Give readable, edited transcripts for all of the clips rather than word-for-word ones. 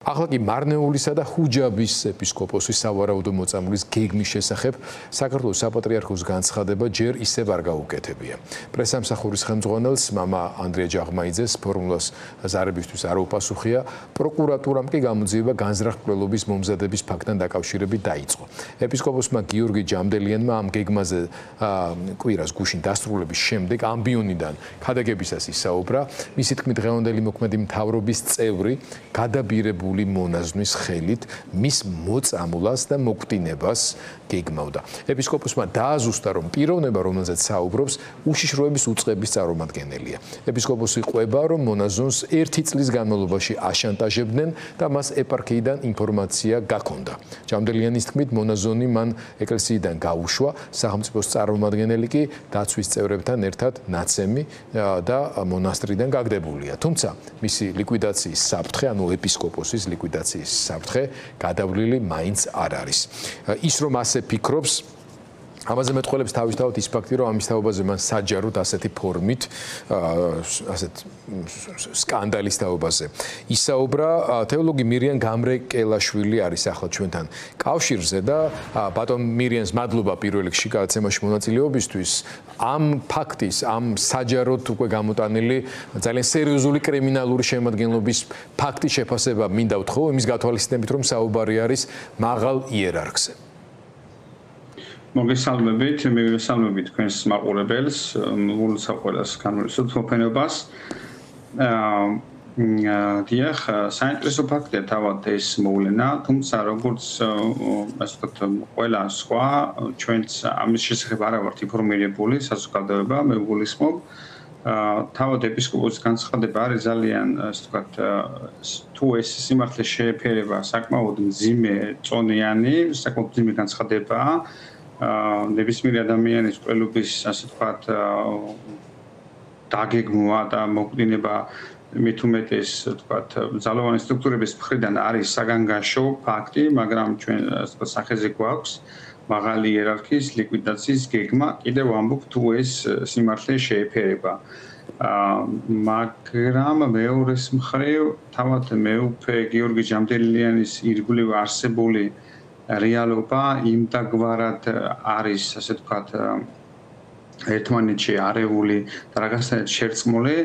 ახლა კი მარნეულისა და ჰუჯაბის ეპისკოპოსის სავარაუდო მოწამვლის გეგმის შესახებ საქართველოს საპატრიარქოს განცხადება ჯერ ისევ არ გაუკეთებია. პრესამსახურის ხელმძღვანელს მამა ანდრია ჯაღმაიძეს ფორმულას ზარებისთვის არ უპასუხია, პროკურატურამ კი გამოძიება განზრახ-მკვლელობის მომზადების ფაქტთან დაკავშირებით დაიწყო. ეპისკოპოსმა გიორგი ჯამდელიანმა ამ გეგმაზე კვირას გუშინ დასრულების შემდეგ ამბიონიდან ქადაგებისას ისაუბრა. მისი თქმით, დღევანდელი მოქმედი მთავრობის წევრი გადაბირებული მონაზვნის ხელით მის მოწამვლას და მოკვდინებას გეგმავდა. ეპისკოპოსმა დააზუსტა, რომ პიროვნება, რომელზეც საუბრობს, უშიშროების უწყების წარმომადგენელია. ეპისკოპოსი ყვება, რომ მონაზონს 1 წლის განმავლობაში აშანტაჟებდნენ და მას ეპარქიიდან ინფორმაცია გაქონდა. ჯამდელიანის თქმით, მონაზონი მან ეკლესიიდან გაუშვა, სახელმწიფოს წარმომადგენელი კი დაცვის წევრებთან ერთად ნაცემი და მონასტრიდან გაგდებულია. თუმცა მისი ლიკვიდაციის საფრთხე, ანუ ეპისკოპოსის ლიკვიდაციის საფრთხე გადავლილი მაინც არ არის. ის რომ ასე ფიქრობს, ამაზე მეტყველებს თავისთავად ის ფაქტი, რომ ამის თაობაზე მან საჯაროდ ასეთი ფორმით, ასეთ სკანდალის თაობაზე ისაუბრა. თეოლოგი მირიან გამრეკელაშვილი არის ახლა ჩვენთან კავშირზე და ბატონ მირიანს მადლობა პირველ რიგში გადაცემაში მონაწილეობისთვის. ამ ფაქტის, ამ საჯაროდ უკვე გამოტანილი ძალიან სერიოზული კრიმინალური შემადგენლობის ფაქტის შეფასება მინდა ვთხოვო, იმის გათვალისწინებით, რომ საუბარი არის მაღალ იერარქზე. მოგესალმებით, მივესალმებით თქვენს მაყურებელს, მოგულისხმობთ განმავლობის მოფენობას. დიახ, საინტერესო ფაქტია თავად ეს მოვლენა, თუმცა როგორც ასე ვთქვათ, ყველა სხვა ჩვენც ამის შესახებ არ ვართ ინფორმირებული საზოგადოება, მე ვგულისხმობ. თავად ეპისკოპოსის განცხადება არის ძალიან, ასე ვთქვათ, თუ ეს სიმართლე შეეფერება საკმაოდ მძიმე წონიანი, საკმაოდ მძიმე განცხადებაა. ნებისმიერი ადამიანის ყველობის, ასე ვთქვათ, დაგეგმვა და მოკვდინება მით უმეტეს, ვთქვათ, ძალოვანი სტრუქტურების მხრიდან არის საგანგაშო ფაქტი, მაგრამ ჩვენ ასე ვთქვათ, სახეზე გვაქვს მაღალი იერარქიის ლიკვიდაციის გეგმა, კიდევ ვამბობ, თუ ეს სიმართლე შეეფერება. მაგრამ მეორეს მხრივ, თავად მეუფე გიორგი ჯამდელიანის ირგვლივ არსებული რეალობა იმდაგვარად არის, ასე ვთქვათ, ერთმანეთში არეული და რაღაცნაირად შერწყმული,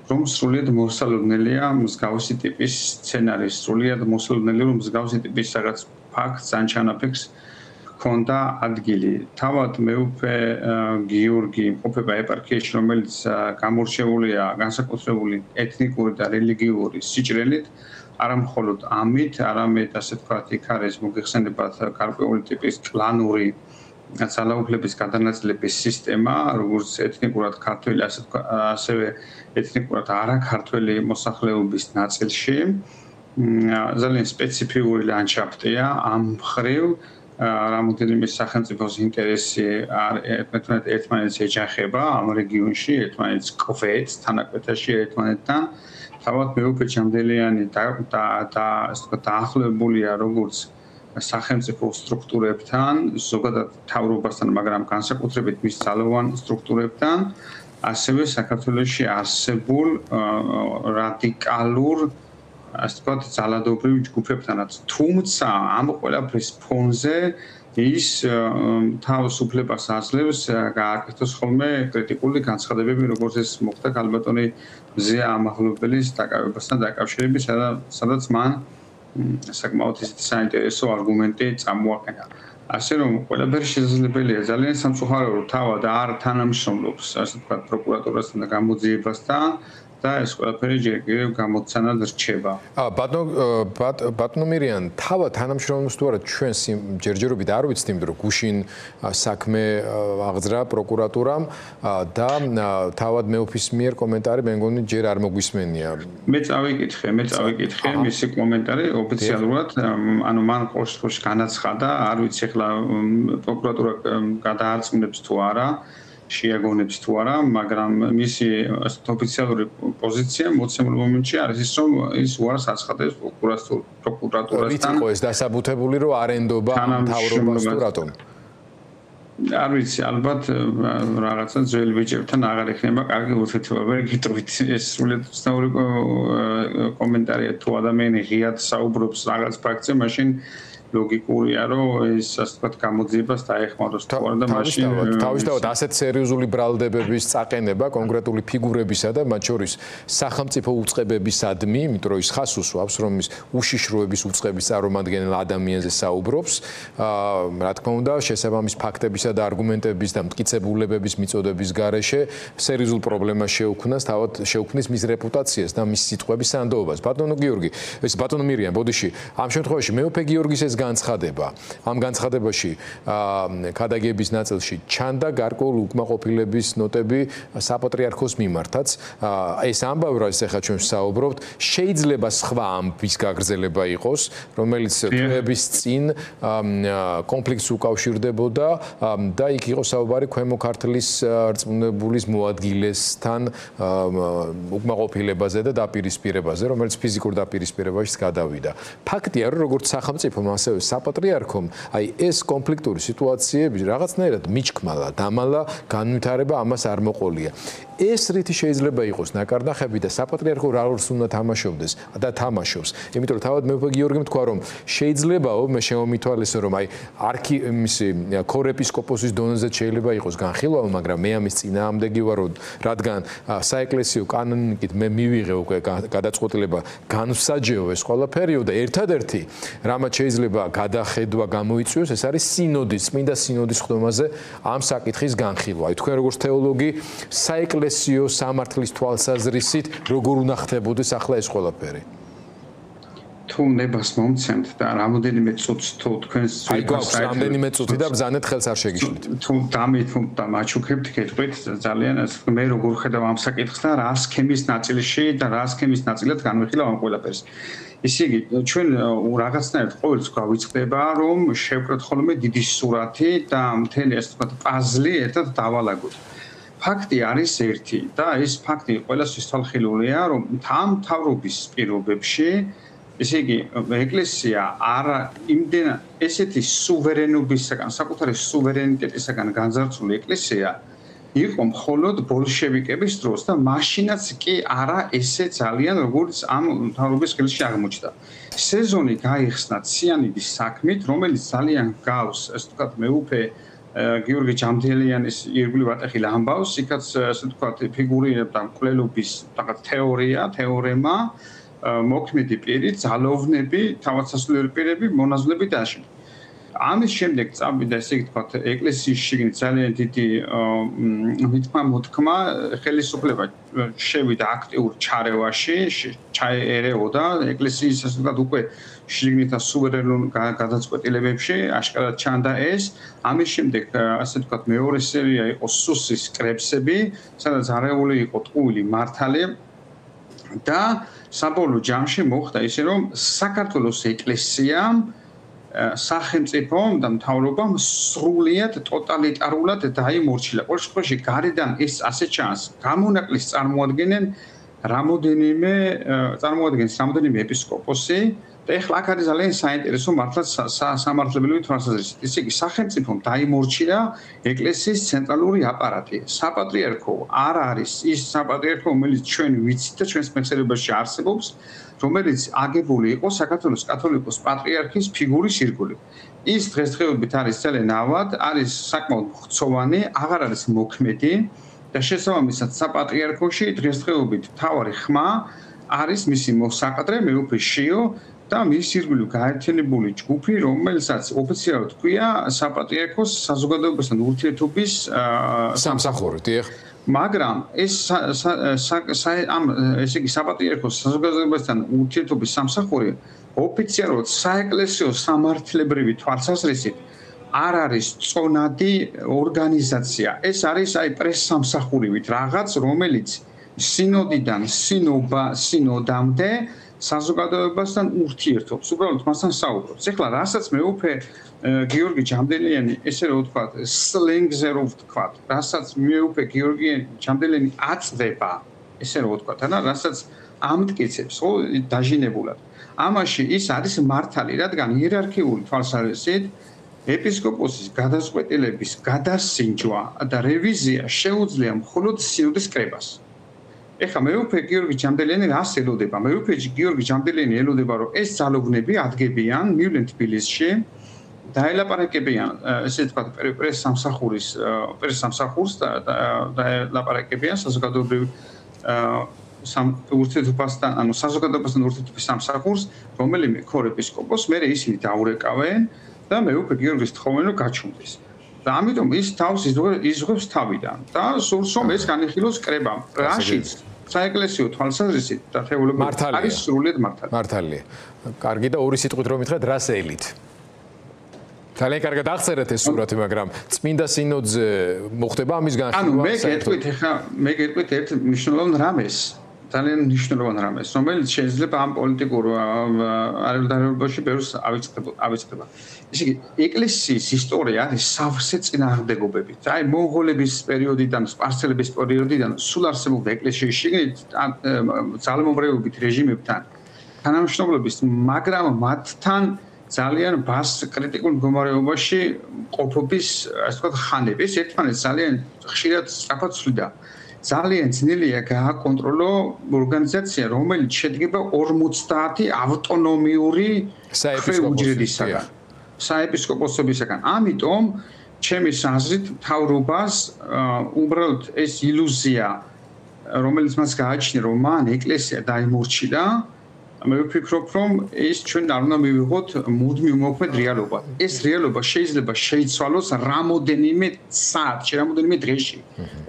რომ სრულიად მოსალოდნელია მსგავსი ტიპის სცენარი, სრულიად მოსალოდნელია, რომ მსგავსი ტიპის რაღაც ფაქტს ან ჩანაფიქრს ჰქონდა ადგილი. თავად მეუფე გიორგი იმყოფება ეპარქიაში, რომელიც გამორჩეულია განსაკუთრებული ეთნიკური და რელიგიური სიჭრელით. არა მხოლოდ ამით, არამედ ასე ვთქვათ, იქ არის მოგეხსენებათ გარკვეული ტიპის კლანური ძალაუფლების გადანაწილების სისტემა, როგორც ეთნიკურად ქართველი, ასევე ეთნიკურად არაქართველი მოსახლეობის ნაწილში. ძალიან სპეციფიური ლანდშაფტია ამ მხრივ, რამოდენიმე სახელმწიფოს ინტერესი ერთმანეთს ეჯახება ამ რეგიონში, ერთმანეთს კვეთს თანაკვეთაში ერთმანეთთან. თავად მეუფე ჯამდელიანი დაახლოებულია როგორც სახელმწიფო სტრუქტურებთან, ზოგადად მთავრობასთან, მაგრამ განსაკუთრებით მის ძალოვან სტრუქტურებთან, ასევე საქართველოში არსებულ რადიკალურ, ასე ვთქვათ, ძალადობრივ ჯგუფებთანაც. თუმცა ამ ყველაფრის ფონზე ის თავს უფლებას აძლევს გააკეთოს ხოლმე კრიტიკული განცხადებები, როგორც ეს მოხდა ქალბატონი მზეა ამაღლობელის დაკავებასთან დაკავშირებით, სადაც მან საკმაოდ საინტერესო არგუმენტი წამოაყენა. ასე რომ ყველაფერი შესაძლებელია, ძალიან სამწუხაროა, რომ თავად არ თანამშრომლობს, ასე ვთქვათ, პროკურატურასთან და გამოძიებასთან და ეს ყველაფერი ჯერ კიდევ გამოცანად რჩება. ბატონო მირიან, თავად თანამშრომლობს თუ არა ჩვენ ჯერჯერობით არ ვიცით, იმიტომ რომ გუშინ საქმე აღძრა პროკურატურამ და თავად მეუფის მიერ კომენტარი მე მგონი ჯერ არ მოგვისმენია. მე წავიკითხე მისი კომენტარი ოფიციალურად, ანუ მან ყოველთვის განაცხადა, არ ვიცი ახლა პროკურატურა გადაარწმუნებს თუ არა. შეაგონებს თუ არა, მაგრამ მისი ოფიციალური პოზიცია მოცემულ მომენტში არის ის, რომ ის უარს აცხადებს პროკურატურასთან. რით იყო ეს დასაბუთებული, რომ არ ენდობა მთავრობას თუ რატომ? არ ვიცი, ალბათ რაღაცა ძველი ბიჭებთან აღარ იქნება კარგი ურთიერთობა, გიტყვით ეს სრულად უცნაური კომენტარია თუ ადამიანი ღიად საუბრობს რაღაც ფაქტზე, მაშინ ლოგიკურია, რომ ეს ასე ვთქვათ გამოძიებას დაეხმაროს თუ არა და მაშინ თავისთავად ასეთ სერიოზული ბრალდებების წაყენება კონკრეტული ფიგურებისა და მათ შორის სახელმწიფო უწყებებისადმი, იმიტომ რომ ის ხას უსვავს, რომ ის უშიშროების უწყების წარმომადგენელ ადამიანზე საუბრობს, რა თქმა უნდა, შესაბამის ფაქტებისა და არგუმენტების და მტკიცებულებების მიწოდების გარეშე სერიოზულ პრობლემას შეუქმნის მის რეპუტაციას და მის სიტყვების სანდოობას. ბატონო გიორგი, ეს ბატონო მირიან, ბოდიში, ამ შემთხვევაში მეუფე გიორგის ეს განცხადება. ამ განცხადებაში ქადაგების ნაწილში ჩანდა გარკვეული უკმაყოფილების ნოტები საპატრიარქოს მიმართაც. ეს ამბავი, რაც ახლა ჩვენ საუბრობთ, შეიძლება სხვა ამბის გაგრძელება იყოს, რომელიც თვეების წინ კონფლიქტს უკავშირდებოდა და იქ იყო საუბარი ქვემო ქართლის რწმუნებულის მოადგილესთან უკმაყოფილებაზე და დაპირისპირებაზე, რომელიც ფიზიკურ დაპირისპირებაშიც გადავიდა. ფაქტია, რომ როგორც სახელმწიფომ ასევე საპატრიარქომ, აი ეს კონფლიქტური სიტუაციები რაღაცნაირად მიჩქმალა, დამალა, განვითარება ამას არ მოყოლია. ეს რითი შეიძლება იყოს ნაკარნახები და საპატრიარქო რა როლს უნდა თამაშობდეს და თამაშობს. იმიტომ რომ თავად მეუფე გიორგიმ თქვა, რომ შეიძლებაო მე შემომითვალისო, რომ აი ქორეპისკოპოსის დონეზე შეიძლება იყოს განხილვა, მაგრამ მე ამის წინააღმდეგი ვარ, რადგან საეკლესიო კანონიკით მე მივიღე უკვე გადაწყვეტილება განვსაჯეო ეს ყველაფერიო და ერთადერთი რამაც შეიძლება გადახედვა გამოიწვიოს, ეს არის სინოდის, წმინდა სინოდის ხდომაზე ამ საკითხის განხილვა. აი თქვენ როგორც თეოლოგი საეკლესიო სამართლის თვალსაზრისით როგორ უნდა ხდებოდეს ახლა ეს ყველაფერი? თუ ნებას მომცემთ და რამოდენიმე წუთს თუ თქვენს რამდენიმე წუთი და ბრძანეთ ხელს არ შეგიშლით. თუ დამით და მაჩუქებთ გეტყვით ძალიან მე როგორ ხედავ ამ საკითხს და რა სქემის ნაწილში და რა სქემის ნაწილად განვიხილავ ამ ყველაფერს. ისე იგი ჩვენ რაღაცნაირად ყოველთვის გავიწყდება რომ შევკროთ ხოლმე დიდი სურათი და მთელი ასე ვთქვათ პაზლი ერთად დავალაგოთ. ფაქტი არის ერთი და ეს ფაქტი ყველასთვის თვალხილულია რომ ამ მთავრობის პირობებში ესე იგი ეკლესია არა იმდენ ესეთი სუვერენობისაგან საკუთარი სუვერენიტეტისაგან განზრახული ეკლესია იყო მხოლოდ ბოლშევიკების დროს და მაშინაც კი არა ესე ძალიან როგორც ამ მთავრობის ხელში აღმოჩნდა. სეზონი გაიხსნა ციანიდის საქმით, რომელიც ძალიან გავს, ასე ვთქვათ, მეუფე გიორგი ჯამდელიანის ირგვლივ ატეხილ ამბავს, იქაც ასე ვთქვათ, ფიგურირებდა მკვლელობის რაღაც თეორემა, მოქმედი პირი, ძალოვნები, თავადსასულელი პირები, მონაზვნები და ასე. ამის შემდეგ წავიდა ესე ვთქვათ, ეკლესიის შიგნით ძალიან დიდი მოთქმა, ხელისუფლება შევიდა აქტიურ ჩარევაში, ჩაერეოდა ეკლესიის ასე ვთქვათ უკვე შიგნით და სუვერენულ გადაწყვეტილებებში, აშკარად ჩანდა ეს. ამის შემდეგ ასე ვთქვათ, მეორე სერია იყო სუსის კრებსები, სადაც არეული იყო ტყუილი მართალი და საბოლოო ჯამში მოხდა ისე რომ საქართველოს ეკლესიამ სახელმწიფომ და მთავრობამ სრულიად ტოტალიტარულად დაიმორჩილა. ყოველ შემთხვევაში გარედან ეს ასე ჩანს, გამონაკლის წარმოადგენენ რამდენიმე ეპისკოპოსი და ეხლა აქ არის ძალიან საინტერესო მართლაც სამართლებრივი თვალსაზრისით. ისე იგი სახელმწიფომ დაიმორჩილა ეკლესიის ცენტრალური აპარატი. საპატრიარქო არ არის ის საპატრიარქო, რომელიც ჩვენ ვიცით და ჩვენს მეხსიერებაში არსებობს, რომელიც აგებული იყო საქართველოს კათოლიკოს პატრიარქის ფიგურის ირგვლივ. ის დღესდღეობით არის ძალიან ავად, არის საკმაოდ ხრცოვანი, აღარ არის მოქმედი და შესაბამისად საპატრიარქოში დღესდღეობით მთავარი ხმა არის მისი მოსაყდრე მეუფე შიო და მის ირგვლივ გაერთიანებული ჯგუფი, რომელსაც ოფიციალურად ჰქვია საპატრიარქოს საზოგადოებასთან ურთიერთობის სამსახური, დიახ. მაგრამ ეს ესე იგი საპატრიარქოს საზოგადოებასთან ურთიერთობის სამსახური ოფიციალურად საეკლესიო სამართლებრივი თვალსაზრისით არ არის წონადი ორგანიზაცია. ეს არის აი პრესსამსახურივით რაღაც, რომელიც სინოდიდან სინოდამდე საზოგადოებასთან ურთიერთობს, უბრალოდ მასთან საუბრობს. ეხლა რასაც მეუფე გიორგი ჯამდელიანი, ესე რომ ვთქვათ, სლენგზე რომ ვთქვათ, რასაც მეუფე გიორგი ჯამდელიანი აწდება, ესე რომ ვთქვათ, ანა, რასაც ამტკიცებს, ხო, დაჟინებულად. ამაში ის არის მართალი, რადგან იერარქიული თვალსაზრისით ეპისკოპოსის გადაწყვეტილების გადასინჯვა და რევიზია შეუძლია მხოლოდ სინოდის კრებას. ეხლა მეუფე გიორგი ჯამდელიანი რას ელოდება? მეუფე გიორგი ჯამდელიანი ელოდება, რომ ეს ძალოვნები ადგებიან, მივლენ თბილისში, დაელაპარაკებიან, ესე ვთქვათ, პრეს-სამსახურს და ელაპარაკებიან საზოგადოებრივ ურთიერთობასთან, ანუ საზოგადოებასთან ურთიერთობის სამსახურს, რომელიმე ქორეპისკოპოსს, მერე ისინი დაურეკავენ და მეუფე გიორგის თხოვენ რომ გაჩუმდეს. და ამიტომ ის თავს იზღებს თავიდან და სურს რომ ეს განიხილოს კრებამ. რაშიც საეკლესიო თვალსაზრისით და თეოლოგიურად არის სრულიად მართალი. მართალია. კარგი და ორი სიტყვით რომ მითხრათ, რას ელით? ძალიან კარგად აღწერეთ ეს სურათი, მაგრამ წმინდა სინოდზე მოხდება ამის განხილვა. ანუ მე გეტყვით ერთ მნიშვნელოვან რამეს. ძალიან მნიშვნელოვან რამეს, რომელიც შეიძლება ამ პოლიტიკურ არევდარებაში ბევრს ავიწყდება. ისე იგი, ეკლესიის ისტორია არის სავსე წინააღმდეგობებით. აი, მონღოლების პერიოდიდან, სპარსელების პერიოდიდან სულ არსებობდა ეკლესიის შიგნით ძალმომრევობით რეჟიმებთან თანამშრომლობის, მაგრამ მათთან ძალიან ბას კრიტიკულ მდგომარეობაში ყოფობის, ასე ვთქვათ, ხანები. ეს ერთმანეთს ძალიან ხშირად სწრაფად ცვლიდა. ძალიან ძნელია გააკონტროლო ორგანიზაცია, რომელიც შედგება 50 ავტონომიური უჯრედისაგან, საეპისკოპოსობისაგან. ამიტომ, ჩემის აზრით, მთავრობას უბრალოდ ეს ილუზია, რომელიც მას გააჩნია, რომ მან ეკლესია დაიმორჩილა, მე ვფიქრობ, რომ ეს ჩვენ არ უნდა მივიღოთ მუდმივ მოქმედ რეალობა. ეს რეალობა შეიძლება შეიცვალოს რამოდენიმე საათში, რამოდენიმე დღეში.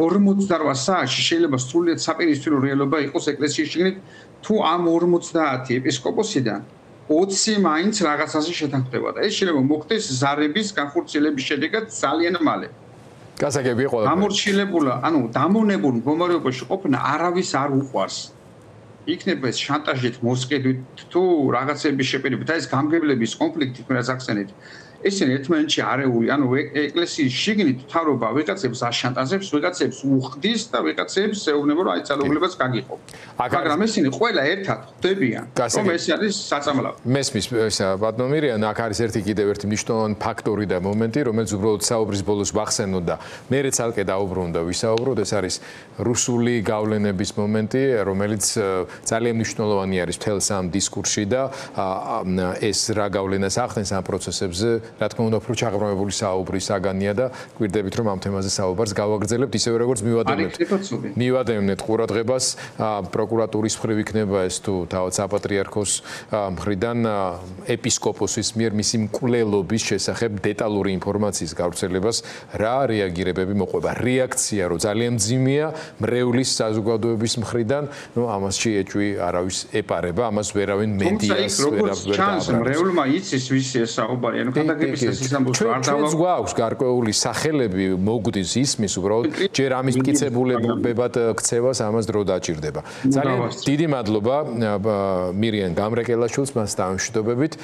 48 საათში შეიძლება სრულიად საპირისპირო რეალობა იყოს ეკლესიის შიგნით, თუ ამ 50 ეპისკოპოსიდან 20 მაინც რაღაცაზე შეთანხმდება და ეს შეიძლება მოხდეს ზარების განხორციელების შედეგად ძალიან მალე. გასაგებია ყველაფერი. გამორჩილებულა, ანუ დამონებულ მდგომარეობაში ყოფნა არავის არ უყვარს. იქნება ეს შანტაჟით, მოსყიდვით თუ რაღაცების შეპირებით, ეს გამგებლების კონფლიქტით რაც ახსენეთ. ესენი ერთმანეთში არეული, ანუ ეკლესიის შიგნით მთავრობა ვიღაცებს აშანტაჟებს, ვიღაცებს უხდის და ვიღაცებს ეუბნება, რომ აი ძალაუფლებას გაგიყო. მაგრამ ესენი ყველა ერთად ხვდებიან, რომ ეს არის საწამლავი. მესმის ბატონო მირიან, აქ არის კიდევ ერთი მნიშვნელოვანი ფაქტორი და მომენტი, რომელიც უბრალოდ საუბრის ბოლოს ვახსენოთ და მერე ცალკე დაუბრუნდა ვისაუბროთ, ეს არის რუსული გავლენების მომენტი, რომელიც ძალიან მნიშვნელოვანი არის მთელს ამ დისკურსში და ეს რა გავლენას ახდენს ამ პროცესებზე. რა თქმა უნდა, უფრო ჩაღრმავებული საუბრის საგანია და გვირდებით, რომ ამ თემაზე საუბარს გავაგრძელებთ, ისევე როგორც მივადევნეთ ყურადღებას პროკურატურის მხრივ იქნება ეს თუ თავად საპატრიარქოს მხრიდან ეპისკოპოსის მიერ მისი მკვლელობის შესახებ დეტალური ინფორმაციის გავრცელებას რა რეაგირებები მოყვება. რეაქცია რომ ძალიან მძიმეა მრევლის საზოგადოების მხრიდან, ნუ ამას შეეჭვი არავის ეპარება, ამას ვერავინ მედიას ვერავინ მრევლმა იცის ვისი ეს საუბარი, ანუ ჩვენს გვაქვს გარკვეული სახელები მოგდის ისმის უბრალოდ ჯერ ამის მტკიცებულებებად ქცევას ამას დრო დაჭირდება. ძალიან დიდი მადლობა მირიან გამრეკელაშვილს, მას დამშვიდობებით.